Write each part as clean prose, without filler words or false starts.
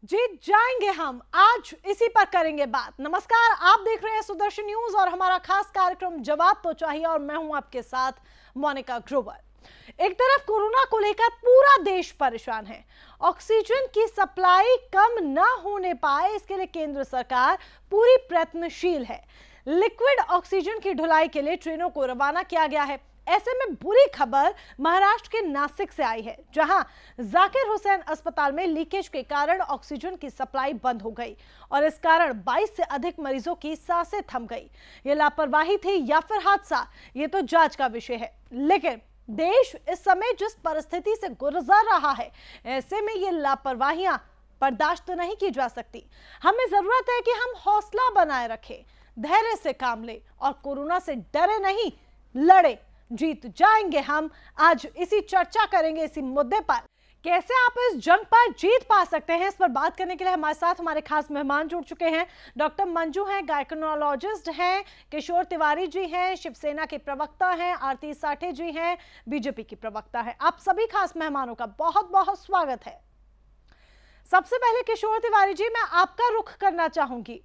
जीत जाएंगे हम, आज इसी पर करेंगे बात। नमस्कार, आप देख रहे हैं सुदर्शन न्यूज और हमारा खास कार्यक्रम जवाब तो चाहिए और मैं हूं आपके साथ मोनिका ग्रोवर। एक तरफ कोरोना को लेकर पूरा देश परेशान है। ऑक्सीजन की सप्लाई कम न होने पाए इसके लिए केंद्र सरकार पूरी प्रयत्नशील है। लिक्विड ऑक्सीजन की ढुलाई के लिए ट्रेनों को रवाना किया गया है। ऐसे में बुरी खबर महाराष्ट्र के नासिक से आई है, जहां जाकिर हुसैन अस्पताल में लीकेज के कारण ऑक्सीजन की सप्लाई बंद हो गई और इस कारण 22 से अधिक मरीजों की सांसें थम गई। ये लापरवाही थी या फिर हादसा, ये तो जांच का विषय है। लेकिन देश इस समय जिस परिस्थिति से गुजर रहा है, ऐसे में ये लापरवाहियां बर्दाश्त नहीं की जा सकती। हमें जरूरत है कि हम हौसला बनाए रखें, धैर्य से काम लें और कोरोना से डरे नहीं, लड़े। जीत जाएंगे हम, आज इसी चर्चा करेंगे इसी मुद्दे पर। कैसे आप इस जंग पर जीत पा सकते हैं, इस पर बात करने के लिए हमारे साथ हमारे खास मेहमान जुड़ चुके हैं। डॉक्टर मंजू हैं, गायकोनोलॉजिस्ट हैं, किशोर तिवारी जी हैं, शिवसेना के प्रवक्ता हैं, आरती साठे जी हैं, बीजेपी की प्रवक्ता हैं। आप सभी खास मेहमानों का बहुत बहुत स्वागत है। सबसे पहले किशोर तिवारी जी, मैं आपका रुख करना चाहूंगी।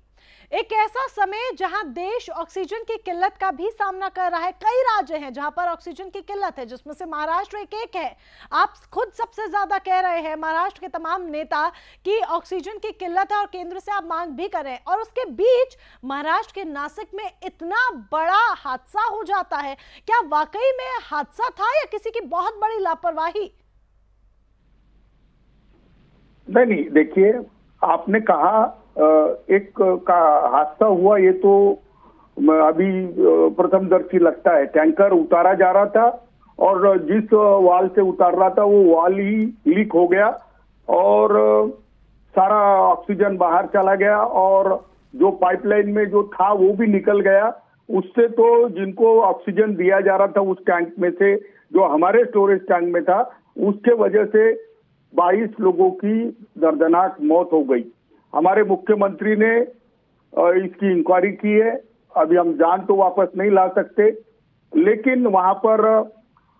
एक ऐसा समय जहां देश ऑक्सीजन की किल्लत का भी सामना कर रहा है, कई राज्य हैं जहां पर ऑक्सीजन की किल्लत है, जिसमें से महाराष्ट्र एक है। आप खुद सबसे ज्यादा कह रहे हैं, महाराष्ट्र के तमाम नेता, कि ऑक्सीजन की किल्लत है और केंद्र से आप मांग भी कर रहे हैं, और उसके बीच महाराष्ट्र के नासिक में इतना बड़ा हादसा हो जाता है। क्या वाकई में हादसा था या किसी की बहुत बड़ी लापरवाही? नहीं, देखिए, आपने कहा एक का हादसा हुआ, ये तो अभी प्रथमदर्शी लगता है। टैंकर उतारा जा रहा था और जिस वाल से उतार रहा था वो वाल ही लीक हो गया और सारा ऑक्सीजन बाहर चला गया और जो पाइपलाइन में जो था वो भी निकल गया। उससे तो जिनको ऑक्सीजन दिया जा रहा था उस टैंक में से, जो हमारे स्टोरेज टैंक में था, उसके वजह से 22 लोगों की दर्दनाक मौत हो गई। हमारे मुख्यमंत्री ने इसकी इंक्वायरी की है। अभी हम जान तो वापस नहीं ला सकते, लेकिन वहां पर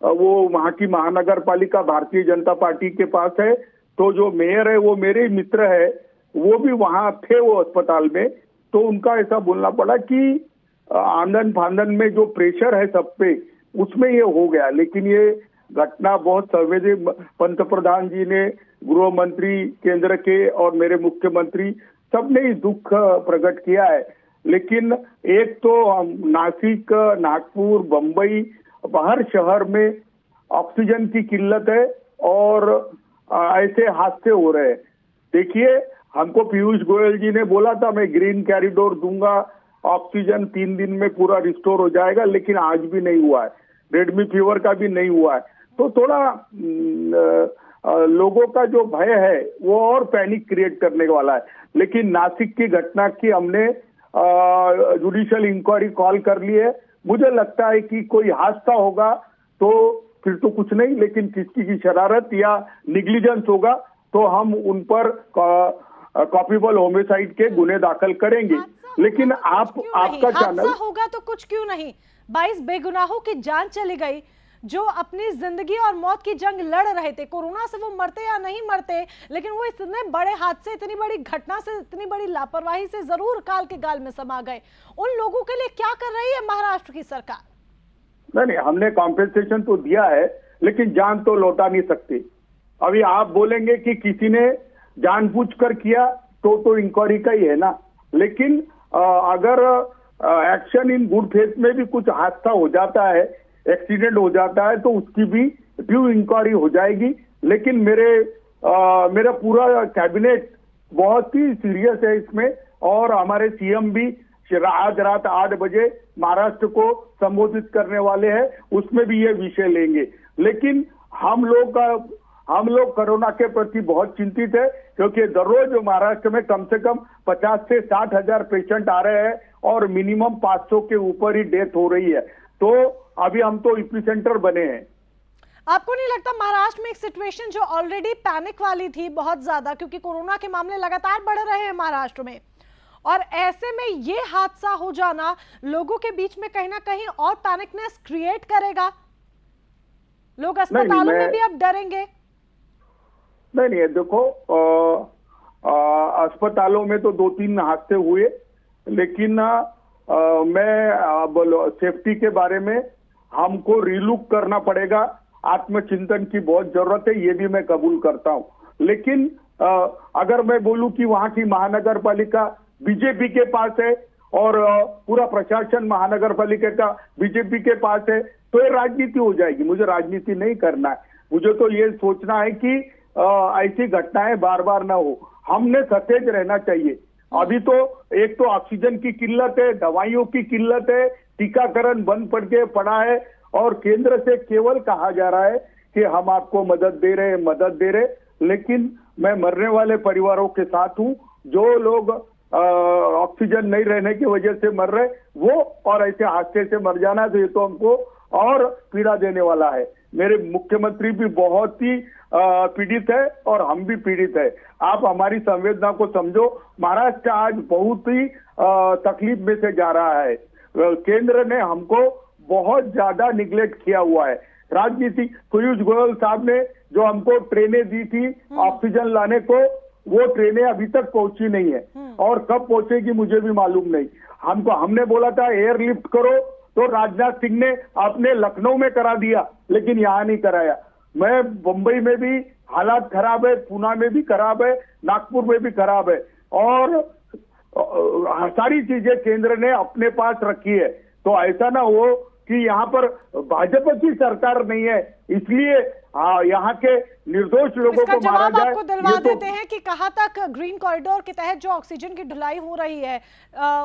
वो वहां की महानगर पालिका भारतीय जनता पार्टी के पास है, तो जो मेयर है वो मेरे ही मित्र है, वो भी वहां थे वो अस्पताल में। तो उनका ऐसा बोलना पड़ा कि आंदन फांदन में जो प्रेशर है सब पे, उसमें ये हो गया। लेकिन ये घटना बहुत संवेदनशील, पंतप्रधान जी ने, गृह मंत्री केंद्र के और मेरे मुख्यमंत्री सबने दुख प्रकट किया है। लेकिन एक तो नासिक, नागपुर, बंबई, हर शहर में ऑक्सीजन की किल्लत है और ऐसे हादसे हो रहे हैं। देखिए, हमको पीयूष गोयल जी ने बोला था मैं ग्रीन कॉरिडोर दूंगा, ऑक्सीजन 3 दिन में पूरा रिस्टोर हो जाएगा, लेकिन आज भी नहीं हुआ है। रेडमी फीवर का भी नहीं हुआ है। तो थोड़ा लोगों का जो भय है वो और पैनिक क्रिएट करने वाला है। लेकिन नासिक की घटना की हमने जुडिशियल इंक्वायरी कॉल कर ली है। मुझे लगता है कि कोई हादसा होगा तो फिर तो कुछ नहीं, लेकिन किसी की शरारत या निग्लिजेंस होगा तो हम उन पर कॉपिबल होमिसाइड के गुने दाखिल करेंगे। लेकिन आपका चैनल होगा तो कुछ क्यों नहीं? 22 बेगुनाहों की जान चली गई, जो अपनी जिंदगी और मौत की जंग लड़ रहे थे। कोरोना से वो मरते या नहीं मरते, लेकिन वो इतने बड़े हादसे, इतनी बड़ी घटना से, इतनी बड़ी लापरवाही से जरूर काल के गाल में समा गए। उन लोगों के लिए क्या कर रही है महाराष्ट्र की सरकार? नहीं, हमने कॉम्पेंसेशन तो दिया है, लेकिन जान तो लौटा नहीं सकती। अभी आप बोलेंगे कि किसी ने जानबूझकर किया तो इंक्वायरी का ही है ना। लेकिन अगर एक्शन इन गुड फेथ में भी कुछ हादसा हो जाता है, एक्सीडेंट हो जाता है, तो उसकी भी ड्यू इंक्वायरी हो जाएगी। लेकिन मेरा पूरा कैबिनेट बहुत ही सीरियस है इसमें, और हमारे सीएम भी आज रात 8 बजे महाराष्ट्र को संबोधित करने वाले हैं, उसमें भी ये विषय लेंगे। लेकिन हम लोग कोरोना के प्रति बहुत चिंतित है, क्योंकि दररोज महाराष्ट्र में कम से कम 50 से 60 हजार पेशेंट आ रहे हैं और मिनिमम 500 के ऊपर ही डेथ हो रही है। तो अभी हम तो एपिसेंटर बने हैं। आपको नहीं लगता महाराष्ट्र में एक सिचुएशन जो ऑलरेडी पैनिक वाली थी बहुत ज्यादा, क्योंकि कोरोना के मामले लगातार बढ़ रहे हैं महाराष्ट्र में, और ऐसे में ये हादसा हो जाना लोगों के बीच में कहीं ना कहीं और पैनिकनेस क्रिएट करेगा? लोग अस्पतालों में भी अब डरेंगे। नहीं, देखो, अस्पतालों में तो 2-3 हादसे हुए, लेकिन मैं सेफ्टी के बारे में हमको रिलुक करना पड़ेगा, आत्मचिंतन की बहुत जरूरत है, ये भी मैं कबूल करता हूँ। लेकिन अगर मैं बोलूं कि वहां की महानगर पालिका बीजेपी के पास है और पूरा प्रशासन महानगर पालिका का बीजेपी के पास है, तो ये राजनीति हो जाएगी। मुझे राजनीति नहीं करना है, मुझे तो ये सोचना है कि ऐसी घटनाएं बार बार ना हो। हमने सतेज रहना चाहिए। अभी तो एक तो ऑक्सीजन की किल्लत है, दवाइयों की किल्लत है, टीकाकरण बंद पड़ा है और केंद्र से केवल कहा जा रहा है कि हम आपको मदद दे रहे, लेकिन मैं मरने वाले परिवारों के साथ हूं। जो लोग ऑक्सीजन नहीं रहने की वजह से मर रहे वो, और ऐसे हादसे से मर जाना, तो ये तो हमको और पीड़ा देने वाला है। मेरे मुख्यमंत्री भी बहुत ही पीड़ित है और हम भी पीड़ित है। आप हमारी संवेदना को समझो। महाराष्ट्र आज बहुत ही तकलीफ में से जा रहा है। केंद्र ने हमको बहुत ज्यादा निगलेक्ट किया हुआ है। राजनीति, पीयूष गोयल साहब ने जो हमको ट्रेनें दी थी ऑक्सीजन लाने को, वो ट्रेनें अभी तक पहुंची नहीं है और कब पहुंचेगी मुझे भी मालूम नहीं। हमने बोला था एयरलिफ्ट करो, तो राजनाथ सिंह ने अपने लखनऊ में करा दिया, लेकिन यहाँ नहीं कराया। मैं बंबई में भी हालात खराब है, पुणे में भी खराब है, नागपुर में भी खराब है, और सारी चीजें केंद्र ने अपने पास रखी है। तो ऐसा ना हो कि यहाँ पर भाजपा की सरकार नहीं है, इसलिए यहाँ के निर्दोष लोगों को मारा जाए। आपको दिलवा देते हैं कि कहां तक ग्रीन कॉरिडोर के तहत जो ऑक्सीजन की ढुलाई हो रही है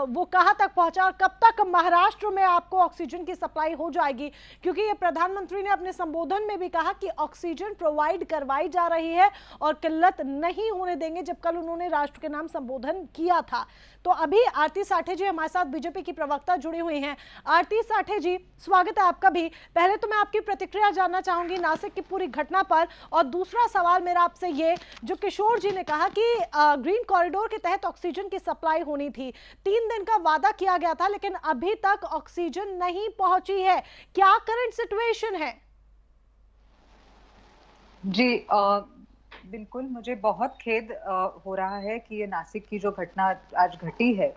वो कहां तक पहुंचा और कब तक महाराष्ट्र में आपको ऑक्सीजन की सप्लाई हो जाएगी, क्योंकि ये प्रधानमंत्री ने अपने संबोधन में भी कहा कि ऑक्सीजन प्रोवाइड करवाई जा रही है और किल्लत नहीं होने देंगे, जब कल उन्होंने राष्ट्र के नाम संबोधन किया था। तो अभी आरती साठे जी हमारे साथ बीजेपी की प्रवक्ता जुड़ी हुई हैं। आरती साठे जी, स्वागत है आपका भी। पहले तो मैं आपकी प्रतिक्रिया जानना चाहूंगी नासिक की पूरी घटना पर, और दूसरा सवाल मेरा आपसे ये, जो किशोर जी ने कहा कि ग्रीन कॉरिडोर के तहत ऑक्सीजन की सप्लाई होनी थी, 3 दिन का वादा किया गया था, लेकिन अभी तक ऑक्सीजन नहीं पहुंची है, क्या करंट सिचुएशन है? जी बिल्कुल, मुझे बहुत खेद हो रहा है कि ये नासिक की जो घटना आज घटी है,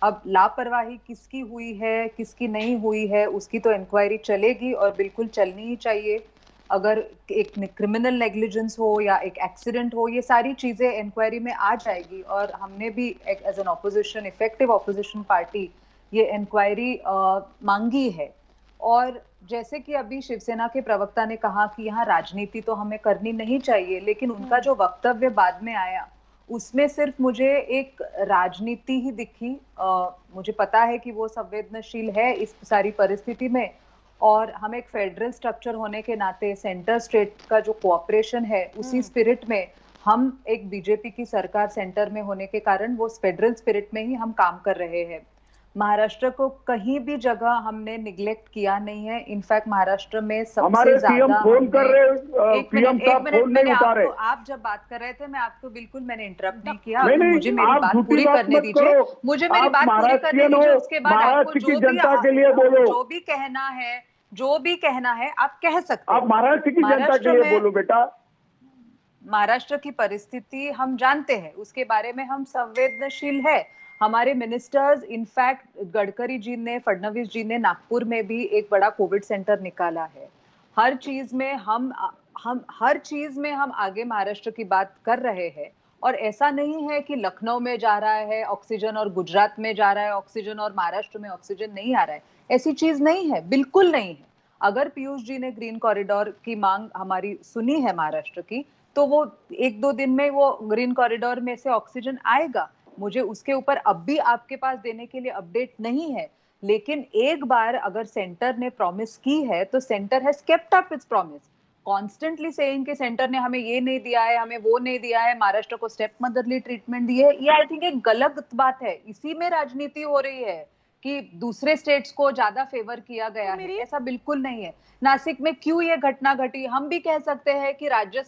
अब लापरवाही किसकी हुई है किसकी नहीं हुई है उसकी तो इंक्वायरी चलेगी और बिल्कुल चलनी ही चाहिए। अगर एक क्रिमिनल नेग्लिजेंस हो या एक एक्सीडेंट हो, ये सारी चीजें इंक्वायरी में आ जाएगी और हमने भी as an opposition, effective opposition party, ये इंक्वायरी मांगी है। और जैसे कि अभी शिवसेना के प्रवक्ता ने कहा कि यहाँ राजनीति तो हमें करनी नहीं चाहिए, लेकिन उनका जो वक्तव्य बाद में आया उसमें सिर्फ मुझे एक राजनीति ही दिखी। मुझे पता है कि वो संवेदनशील है इस सारी परिस्थिति में, और हम एक फेडरल स्ट्रक्चर होने के नाते सेंटर स्टेट का जो कोऑपरेशन है उसी स्पिरिट में हम, एक बीजेपी की सरकार सेंटर में होने के कारण वो फेडरल स्पिरिट में ही हम काम कर रहे हैं। महाराष्ट्र को कहीं भी जगह हमने निगलेक्ट किया नहीं है। इनफैक्ट महाराष्ट्र में सबसे ज्यादा फोन कर रहे, पीएम साहब फोन नहीं उठा रहे। आप जब बात कर रहे थे मैं आपको बिल्कुल मैंने इंटरप्ट नहीं किया। मुझे मेरी बात पूरी करने दीजिए, मुझे मेरी बात पूरी करने दीजिए, उसके बाद आपको जो भी कहना है आप कह सकते हैं। आप महाराष्ट्र की जनता के लिए बोलो बेटा। महाराष्ट्र की परिस्थिति हम जानते हैं, उसके बारे में हम संवेदनशील है। हमारे मिनिस्टर्स, इनफैक्ट गडकरी जी ने, फडणवीस जी ने नागपुर में भी एक बड़ा कोविड सेंटर निकाला है। हर चीज में हम आगे महाराष्ट्र की बात कर रहे हैं। और ऐसा नहीं है कि लखनऊ में जा रहा है ऑक्सीजन और गुजरात में जा रहा है ऑक्सीजन और महाराष्ट्र में ऑक्सीजन नहीं आ रहा है, ऐसी चीज नहीं है, बिल्कुल नहीं है। अगर पीयूष जी ने ग्रीन कॉरिडोर की मांग हमारी सुनी है महाराष्ट्र की, तो वो 1-2 दिन में वो ग्रीन कॉरिडोर में से ऑक्सीजन आएगा। मुझे उसके ऊपर अब भी आपके पास देने के लिए अपडेट नहीं है, लेकिन एक बार अगर सेंटर ने प्रॉमिस की है तो centre has kept up it's promise. Constantly saying कि सेंटर ने हमें ये नहीं दिया है, हमें वो नहीं दिया है, महाराष्ट्र को स्टेप मदरली ट्रीटमेंट दी है, ये आई थिंक एक गलत बात है। इसी में राजनीति हो रही है कि दूसरे स्टेट्स को ज्यादा फेवर किया गया है, ऐसा बिल्कुल नहीं है। नासिक में क्यों ये घटना घटी, हम भी कह सकते हैं कि राज्य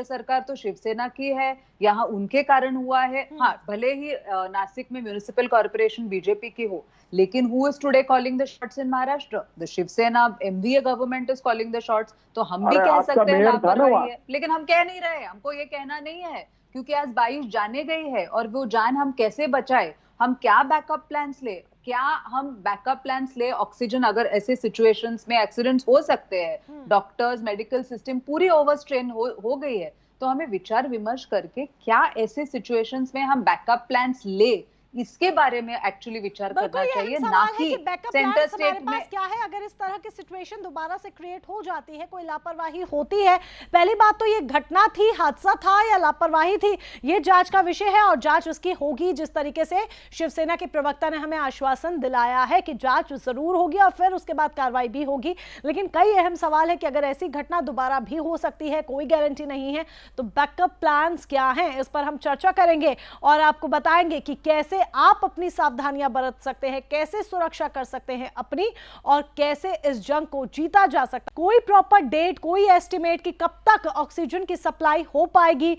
सरकार तो शिवसेना की है, यहाँ उनके कारण हुआ है। हाँ, भले ही नासिक में म्युनिसिपल कॉर्पोरेशन बीजेपी की हो, लेकिन who is today calling the shots in Maharashtra? The Shiv Sena MVA government is calling the shots. तो हम भी कह सकते हैं लापरवाही है, लेकिन हम कह नहीं रहे, हमको ये कहना नहीं है। क्योंकि आज 22 जाने गई है और वो जान हम कैसे बचाए, हम क्या बैकअप प्लान्स ले, क्या हम बैकअप प्लान्स ले, ऑक्सीजन अगर ऐसे सिचुएशंस में एक्सीडेंट्स हो सकते हैं, डॉक्टर्स मेडिकल सिस्टम पूरी ओवरस्ट्रेन हो गई है, तो हमें विचार विमर्श करके क्या ऐसे सिचुएशंस में हम बैकअप प्लान्स ले, इसके बारे में एक्चुअली विचार करना चाहिए, ना कि सेंटर स्टेट में। क्या है अगर इस तरह की सिचुएशन दोबारा से क्रिएट हो जाती है, कोई लापरवाही होती है, पहली बात तो ये घटना थी, हादसा था या लापरवाही थी, ये जांच का विषय है और जांच उसकी होगी। जिस तरीके से शिवसेना के प्रवक्ता ने हमें आश्वासन दिलाया है कि जांच जरूर होगी और फिर उसके बाद कार्रवाई भी होगी, लेकिन कई अहम सवाल है कि अगर ऐसी घटना दोबारा भी हो सकती है, कोई गारंटी नहीं है, तो बैकअप प्लान्स क्या हैं, इस पर हम चर्चा करेंगे और आपको बताएंगे कि कैसे आप अपनी सावधानियां बरत सकते हैं, कैसे सुरक्षा कर सकते हैं अपनी, और कैसे इस जंग को जीता जा सकता है। कोई प्रॉपर डेट, कोई एस्टिमेट कि कब तक ऑक्सीजन की सप्लाई हो पाएगी,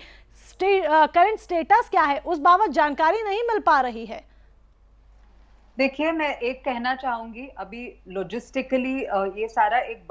करंट स्टेटस क्या है, उस बाबत जानकारी नहीं मिल पा रही है। देखिए, मैं एक कहना चाहूंगी, अभी लॉजिस्टिकली ये सारा एक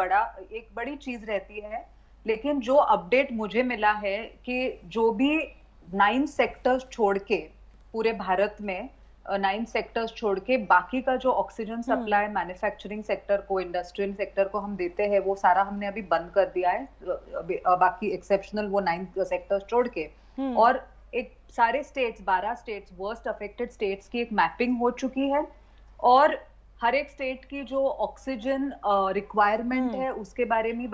बड़ी चीज रहती है, लेकिन जो अपडेट मुझे मिला है कि जो भी 9 सेक्टर्स छोड़ के पूरे भारत में 9 सेक्टर्स छोड़ के बाकी का जो ऑक्सीजन सप्लाई मैन्युफैक्चरिंग सेक्टर को, इंडस्ट्रियल सेक्टर को हम देते हैं, वो सारा हमने अभी बंद कर दिया है, बाकी एक्सेप्शनल वो 9 सेक्टर्स छोड़ के। और एक सारे states 12 states worst affected states की एक मैपिंग हो चुकी है और हर एक स्टेट की जो ऑक्सीजन रिक्वायरमेंट है उसके बारे में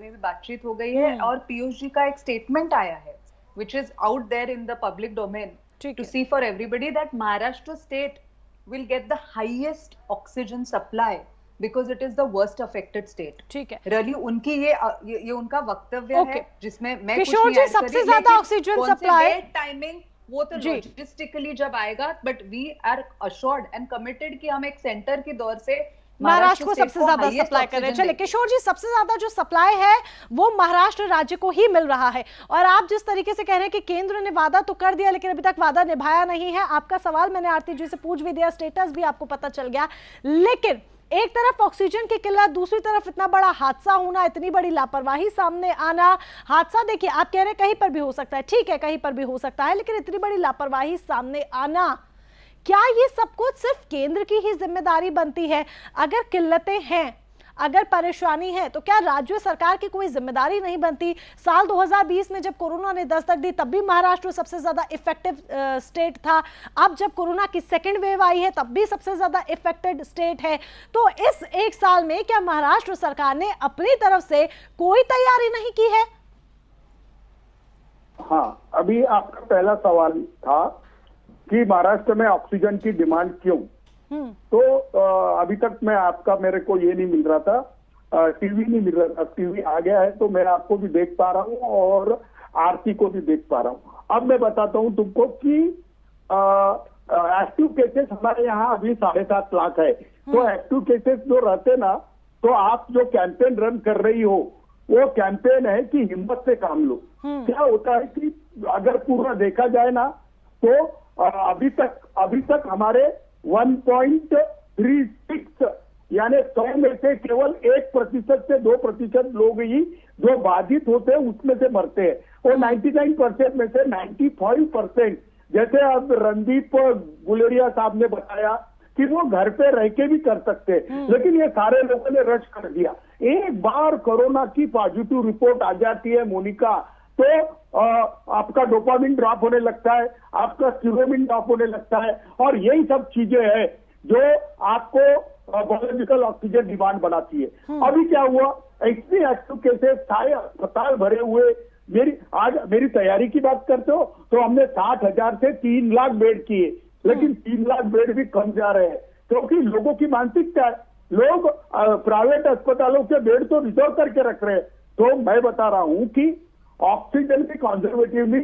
भी बातचीत हो गई है और पीयूष जी का एक स्टेटमेंट आया है which is out there in the public domain to see for everybody that Maharashtra state will get the highest oxygen supply because it is the worst affected state. ठीक है, really उनकी ये उनका वक्तव्य है जिसमें मैं किशोर जी सबसे ज्यादा ऑक्सीजन सप्लाई टाइमिंग वो तो लॉजिस्टिकली जब आएगा, but we are assured and committed कि हम एक सेंटर की दौर से महाराष्ट्र को सबसे ज्यादा सप्लाई कर रहे हैं। चलिए किशोर जी, सबसे ज्यादा जो सप्लाई है वो महाराष्ट्र राज्य को ही मिल रहा है और आप जिस तरीके से कह रहे हैं कि केंद्र ने वादा तो कर दिया लेकिन अभी तक वादा निभाया नहीं है, आपका सवाल मैंने आरती जी से पूछ भी दिया, स्टेटस भी आपको पता चल गया, लेकिन एक तरफ ऑक्सीजन की किल्लत, दूसरी तरफ इतना बड़ा हादसा होना, इतनी बड़ी लापरवाही सामने आना। हादसा देखिए आप कह रहे हैं कहीं पर भी हो सकता है, ठीक है कहीं पर भी हो सकता है, लेकिन इतनी बड़ी लापरवाही सामने आना, क्या ये सब कुछ सिर्फ केंद्र की ही जिम्मेदारी बनती है? अगर किल्लतें हैं, अगर परेशानी है, तो क्या राज्य सरकार की कोई जिम्मेदारी नहीं बनती? साल 2020 में जब कोरोना ने दस्तक दी तब भी महाराष्ट्र सबसे ज्यादा इफेक्टिव स्टेट था, अब जब कोरोना की सेकेंड वेव आई है तब भी सबसे ज्यादा इफेक्टेड स्टेट है। तो इस एक साल में क्या महाराष्ट्र सरकार ने अपनी तरफ से कोई तैयारी नहीं की है? हाँ, अभी आपका पहला सवाल था कि महाराष्ट्र में ऑक्सीजन की डिमांड क्यों, तो अभी तक मेरे को ये नहीं मिल रहा था, टीवी नहीं मिल रहा था, टीवी आ गया है तो मैं आपको भी देख पा रहा हूँ और आरती को भी देख पा रहा हूँ। अब मैं बताता हूँ तुमको कि एक्टिव केसेस हमारे यहाँ अभी 7.5 लाख है, तो एक्टिव केसेस जो रहते ना, तो आप जो कैंपेन रन कर रही हो वो कैंपेन है कि हिम्मत से काम लो। क्या होता है कि अगर पूरा देखा जाए ना तो अभी तक हमारे 1.36 यानी 100 में से केवल 1% से 2% लोग ही जो बाधित होते हैं उसमें से मरते हैं, और 99% में से 95%, जैसे अब रणदीप गुलेरिया साहब ने बताया कि वो घर पे रह के भी कर सकते हैं, लेकिन ये सारे लोगों ने रश कर दिया। एक बार कोरोना की पॉजिटिव रिपोर्ट आ जाती है मोनिका, तो आपका डोपामिन ड्रॉप होने लगता है, आपका सीरोमिन ड्रॉप होने लगता है, और यही सब चीजें हैं जो आपको बायोलॉजिकल ऑक्सीजन डिमांड बनाती है। अभी क्या हुआ, इतनी एक्टिव केसेस सारे अस्पताल भरे हुए, मेरी तैयारी की बात करते हो तो हमने 60,000 से 3 लाख बेड किए, लेकिन 3 लाख बेड भी कम जा रहे हैं क्योंकि लोगों की मानसिकता है, लोग प्राइवेट अस्पतालों के बेड तो रिजर्व करके रख रहे हैं। तो मैं बता रहा हूं कि ऑक्सीजन भी कंजर्वेटिवली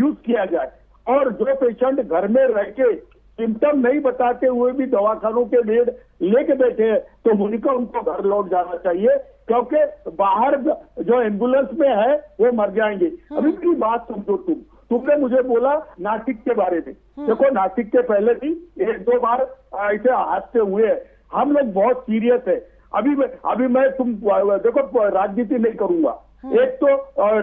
यूज किया जाए, और जो पेशेंट घर में रह के सिम्टम नहीं बताते हुए भी दवाखानों के बेड लेके बैठे हैं तो मोनिका उनको घर लौट जाना चाहिए, क्योंकि बाहर जो एम्बुलेंस में है वो मर जाएंगे। अभी मेरी बात समझो, तुमने मुझे बोला नासिक के बारे में, देखो नासिक के पहले भी 1-2 बार ऐसे हादसे हुए हैं, हम लोग बहुत सीरियस है। अभी मैं तुम देखो राजनीति नहीं करूंगा, एक तो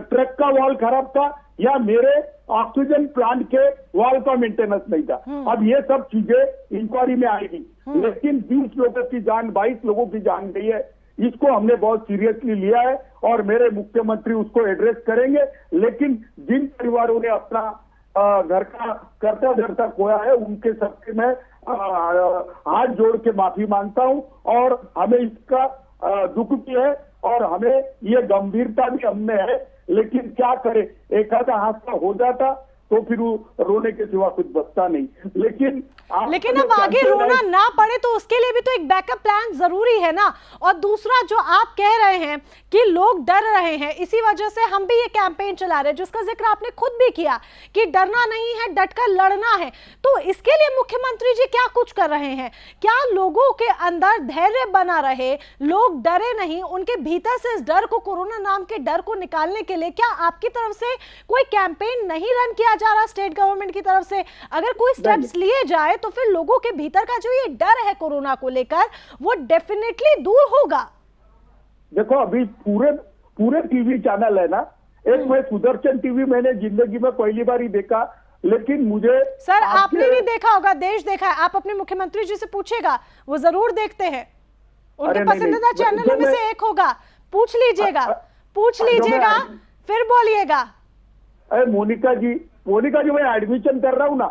ट्रक का वॉल खराब था, या मेरे ऑक्सीजन प्लांट के वॉल का मेंटेनेंस नहीं था। अब ये सब चीजें इंक्वायरी में आएगी, लेकिन 20 लोगों की जान, 22 लोगों की जान गई है, इसको हमने बहुत सीरियसली लिया है और मेरे मुख्यमंत्री उसको एड्रेस करेंगे। लेकिन जिन परिवारों ने अपना घर का करता धरता खोया है, उनके सबसे मैं हाथ जोड़ के माफी मांगता हूं और हमें इसका दुख भी है और हमें ये गंभीरता भी हमने है। लेकिन क्या करे, एक आधा हादसा हो जाता तो फिर वो रोने के सिवा कुछ बचता नहीं। लेकिन अब आगे रोना ना पड़े तो उसके लिए भी तो एक बैकअप प्लान जरूरी है ना। और दूसरा जो आप कह रहे हैं कि लोग डर रहे हैं, इसी वजह से हम भी ये कैंपेन चला रहे हैं, जिसका जिक्र आपने खुद भी किया कि डरना नहीं है, डटकर लड़ना है। तो इसके लिए मुख्यमंत्री जी क्या कुछ कर रहे हैं? क्या लोगों के अंदर धैर्य बना रहे, लोग डरे नहीं, उनके भीतर से इस डर को, कोरोना नाम के डर को निकालने के लिए क्या आपकी तरफ से कोई कैंपेन नहीं रन किया जा रहा स्टेट गवर्नमेंट की तरफ से? अगर कोई स्टेप्स लिए जाए तो फिर लोगों के भीतर का जो ये डर है कोरोना को लेकर, वो डेफिनेटली दूर होगा। देखो, अभी पूरे टीवी चैनल है ना, एक मैं सुदर्शन टीवी मैंने जिंदगी में पहली बार ही देखा, लेकिन मुझे सर आपने नहीं देखा होगा, देश देखा है। आप अपने मुख्यमंत्री जी से पूछेगा, वो जरूर देखते हैं, उनके पसंदीदा चैनलों में से एक होगा। पूछ लीजिएगा, फिर बोलिएगा। अरे मोनिका जी, मैं एडमिशन कर रहा हूँ ना,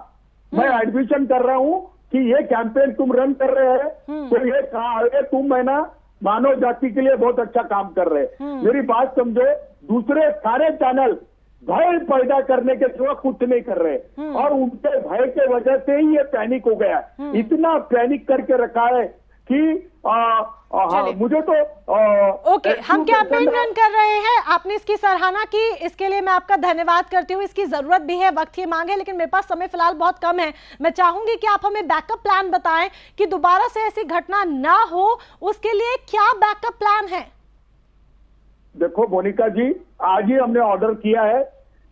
मैं एडमिशन कर रहा हूँ कि ये कैंपेन तुम रन कर रहे हैं, तो ये कहा है तुम है ना मानव जाति के लिए बहुत अच्छा काम कर रहे हैं। मेरी बात समझो, दूसरे सारे चैनल भय पैदा करने के सिवा कुछ नहीं कर रहे और उनके भय के वजह से ही ये पैनिक हो गया। इतना पैनिक करके रखा है कि मुझे तो ओके, हम कैंपेन रन कर रहे हैं, आपने इसकी सराहना की, इसके लिए मैं आपका धन्यवाद करती हूँ। इसकी जरूरत भी है, वक्त की मांग है, लेकिन मेरे पास समय फिलहाल बहुत कम है। मैं चाहूंगी कि आप हमें बैकअप प्लान बताएं कि दोबारा से ऐसी घटना ना हो, उसके लिए क्या बैकअप प्लान है? देखो मोनिका जी, आज ही हमने ऑर्डर किया है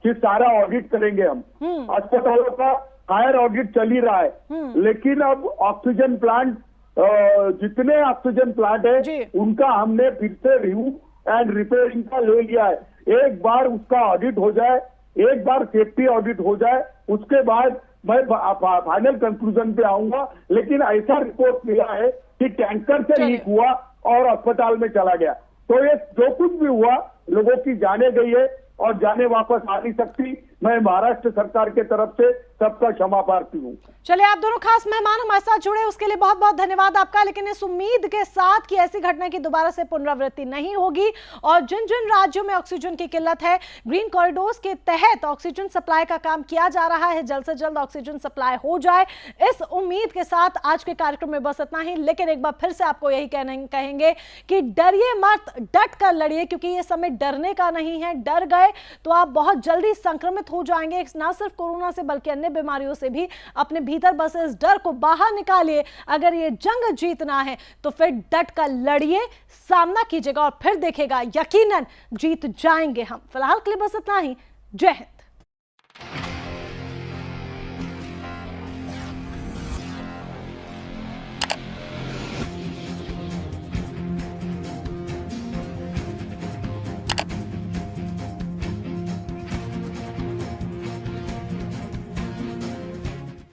कि सारा ऑडिट करेंगे हम। अस्पतालों का हायर ऑडिट चल ही रहा है, लेकिन अब ऑक्सीजन प्लांट, जितने ऑक्सीजन प्लांट है उनका हमने फिर से रिव्यू एंड रिपेयरिंग का ले लिया है। एक बार उसका ऑडिट हो जाए, एक बार सेफ्टी ऑडिट हो जाए, उसके बाद मैं फाइनल कंक्लूजन पे आऊंगा। लेकिन ऐसा रिपोर्ट मिला है कि टैंकर से लीक हुआ और अस्पताल में चला गया, तो ये जो कुछ भी हुआ, लोगों की जाने गई है और जाने वापस आ नहीं सकती। मैं महाराष्ट्र सरकार के तरफ से सबका क्षमा प्रार्थी हूँ। चलिए, आप दोनों खास मेहमान हमारे साथ जुड़े, उसके लिए बहुत बहुत धन्यवाद आपका। लेकिन इस उम्मीद के साथ कि ऐसी घटना की दोबारा से पुनरावृत्ति नहीं होगी और जिन जिन राज्यों में ऑक्सीजन की किल्लत है, ग्रीन कॉरिडोर्स के तहत ऑक्सीजन सप्लाई का काम किया जा रहा है, जल्द से जल्द ऑक्सीजन सप्लाई हो जाए, इस उम्मीद के साथ आज के कार्यक्रम में बस इतना ही। लेकिन एक बार फिर से आपको यही कहेंगे कि डरिए मत, डट कर लड़िए, क्योंकि ये समय डरने का नहीं है। डर गए तो आप बहुत जल्दी संक्रमित हो जाएंगे, ना सिर्फ कोरोना से बल्कि अन्य बीमारियों से भी। अपने भीतर बस इस डर को बाहर निकालिए। अगर ये जंग जीतना है तो फिर डट कर लड़िए, सामना कीजिएगा और फिर देखेगा, यकीनन जीत जाएंगे हम। फिलहाल के लिए बस इतना ही। जय हिंद।